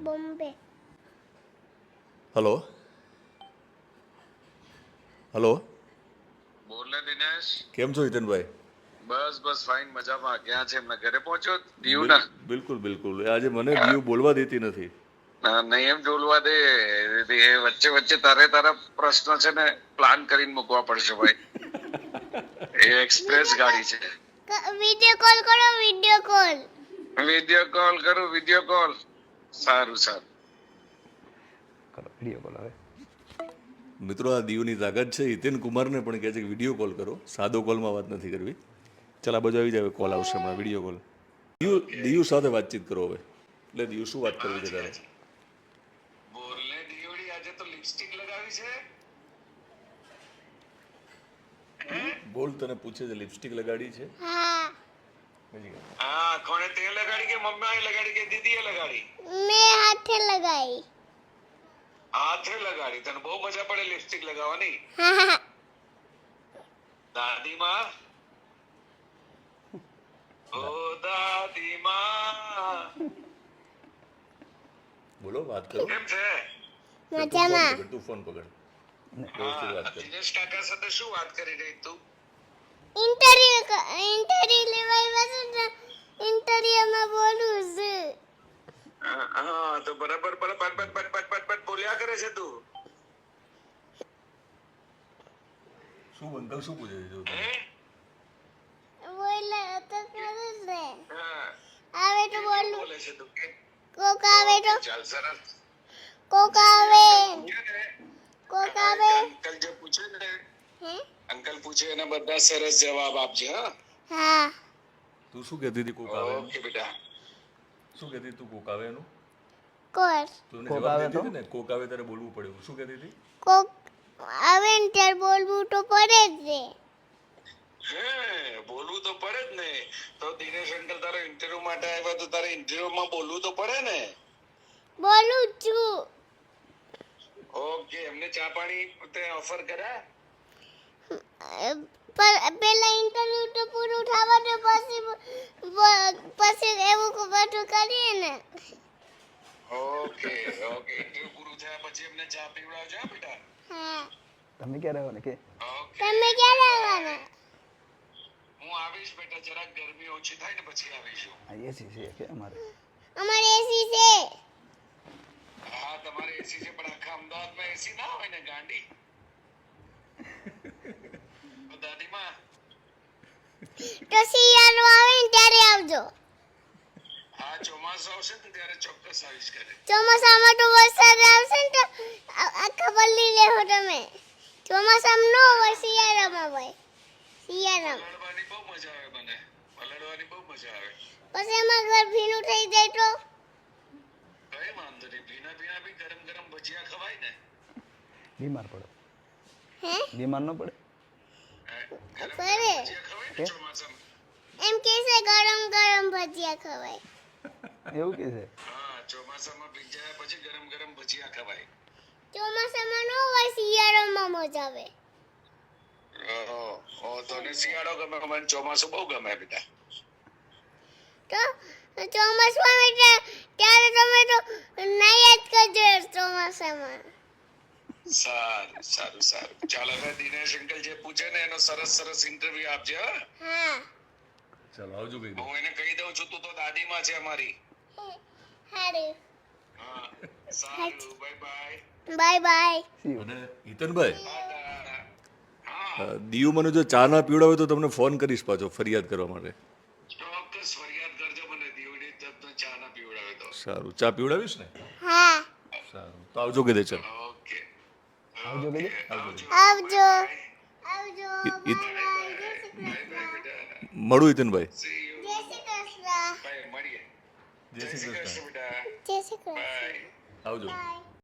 Bombay. Hello hello, બોલ ને દિનેશ. કેમ છો હિતનભાઈ? બસ બસ ફાઇન, મજામાં. ક્યાં છે? એમના ઘરે પહોંચ્યો દીવના? બિલકુલ બિલકુલ. આજે મને દીવ બોલવા દેતી નથી. નહીં એમ ડોલવા દે. એ વચ્ચે વચ્ચે તારા પ્રશ્ન છે ને પ્લાન કરીને મૂકવા પડશે ભાઈ. એ એક્સપ્રેસ ગાડી છે. વિડિયો કોલ કરો, વિડિયો કોલ. વિડિયો કોલ કરું, વિડિયો કોલ. સારું સારું. કરો વિડીયો કોલ હવે. મિત્રો, આ દીવની તાકાત છે. હિતેન કુમારને પણ કહે છે કે વિડીયો કોલ કરો, સાદો કોલમાં વાત નથી કરવી. ચાલ, આ બાજુ આવી જાય, કોલ આવશે હમણાં, વિડીયો કોલ. દીવ સાથે વાતચીત કરો હવે. એટલે દીવ શું વાત કરવી છે તારે? બોલ ને દીવડી, આજે તો લિપસ્ટિક લગાવી છે. બોલ, તને પૂછે છે લિપસ્ટિક લગાડી છે? હા, હા, કોણે તે લગાડી કે મમ્મીએ લગાડી કે દીદીએ લગાડી? મેં હાથે લગાઈ. હાથે લગાડી. તને બહુ મજા પડે લિપસ્ટિક લગાવવાની? હા. દાદીમાં, ઓ દાદીમાં, બોલો, વાત કરો. કેમ છે? મજામાં. તું ફોન પકડ. વ્યવસ્થિત વાત કર. દિનેશ કાકા સાથે શું વાત કરી રહી તું? ઇન્ટરવ્યુ લેવાય છે. ઇન્ટરવ્યુમાં બોલું છું. હા, તો બરાબર પટ બોલ્યા કરે છે તું. શું અંકલ શું પૂછે છે? હે? બોલે તો કરું છે. હા, આવે તો બોલું. બોલે છે તું કે? કોક આવે તો ચાલ સરસ. કોક આવે. પૂછે ને, કોક આવે. અંકલ જે પૂછે ને, હે? અંકલ પૂછે એને બધા સરસ જવાબ આપજે. હા, હા. તું શું કહેતી હતી કોક આવે? ઓકે બેટા. શું કહેતી તું કોક આવે એનું? કોક તું કોક જવાબ આવે દેતી તો? હતી ને, કોક આવે ત્યારે બોલવું પડે. શું કહેતી હતી? કોક આવે ને ત્યારે બોલવું તો પડે જ ને. હે, બોલવું તો પડે જ ને. તો દિનેશ અંકલ તારો ઇન્ટરવ્યુ માટે આવ્યા તો તારે ઇન્ટરવ્યુમાં બોલવું તો પડે ને. બોલું જ છું. ઓકે, એમને ચા પાણી તે ઓફર કર્યા? પેલા ઇન્ટરવ્યુ તો પૂરું થવા દે, પછી એવું બધું કરીએ ને. ઓકે ઓકે, ઇન્ટરવ્યુ પૂરું થયા પછી એમને ચા પીવડાવજો હા બેટા. હા. તમે ક્યારે આવવાના કે? ઓકે, તમે ક્યારે આવવાના? હું આવીશ બેટા, જરાક ગરમી ઓછી થાય ને પછી આવીશું. આ એસી છે કે અમારે? અમારે એસી છે. હા, તમારે એસી છે પણ આખા અમદાવાદમાં એસી ના હોય ને ગાંડી. તો દાદીમાં, તો શિયાળો આવે ને ત્યારે આવજો. હા, ચોમાસું આવશે ને ત્યારે ચોક્કસ આવીશ ઘરે. ચોમાસામાં તો વરસાદ આવશે ને તો આખા પલ્લી લેહો તમે. ચોમાસામાં ન હોય, શિયાળામાં હોય. શિયાળામાં પલળવાની બહુ મજા આવે મને. પલળવાની બહુ મજા આવે. પછી એમાં ઘર ભીનું થઈ જાય તો કઈ વાંધો નહીં, ભીના ભીના બી ગરમ ગરમ ભજીયા ખવાય ને. બીમાર પડો. હે બીમાર ન પડે? ગરમ પડે. ભજીયા ખવાય ને ચોમાસામાં. એમ કે છે ગરમ ગરમ ભજીયા ખવાય. એવું કે છે? હા, ચોમાસામાં ભીંજાયા પછી ગરમ ગરમ ભજીયા ખવાય. ચોમાસામાં ન હોય, શિયાળામાં મજા આવે. તને શિયાળો ગમે, મને ચોમાસું બહુ ગમે બેટા. તો ચોમાસામાં એટલે ત્યારે તમે તો નાયા જ કરજો ચોમાસામાં. સારું સારું સારું. ચાલ, હવે દિનેશ અંકલ જે પૂછે ને એનો સરસ સરસ ઇન્ટરવ્યુ આપજે. હા, હા. ચાલો, આવજો કઈ દો. હું એને કહી દઉં છું તું તો દાદીમાં છે અમારી. હારું. હા, સારું. Bye bye. Bye bye. અને હિતનભાઈ, હા, દીવ મને જો ચા ના પીવડાવે તો તમને ફોન કરીશ પાછો ફરિયાદ કરવા માટે. ચોક્કસ ફરિયાદ કરજો મને દીવડી તને ચા ના પીવડાવે તો. સારું, ચા પીવડાવીશ ને? હા. સારું, તો આવજો કે દે. ચાલ, ઓકે. આવજો કે આવજો. આવજો. હિત- બાય બાય. જય શ્રી બાય કૃષ્ણ. બાય બેટા. મળું હિતનભાઈ. C you. જય શ્રી કૃષ્ણ. બાય, મળીએ. જય શ્રી કૃષ્ણ. બેટા. જય શ્રી કૃષ્ણ. બાય. આવજો. બાય.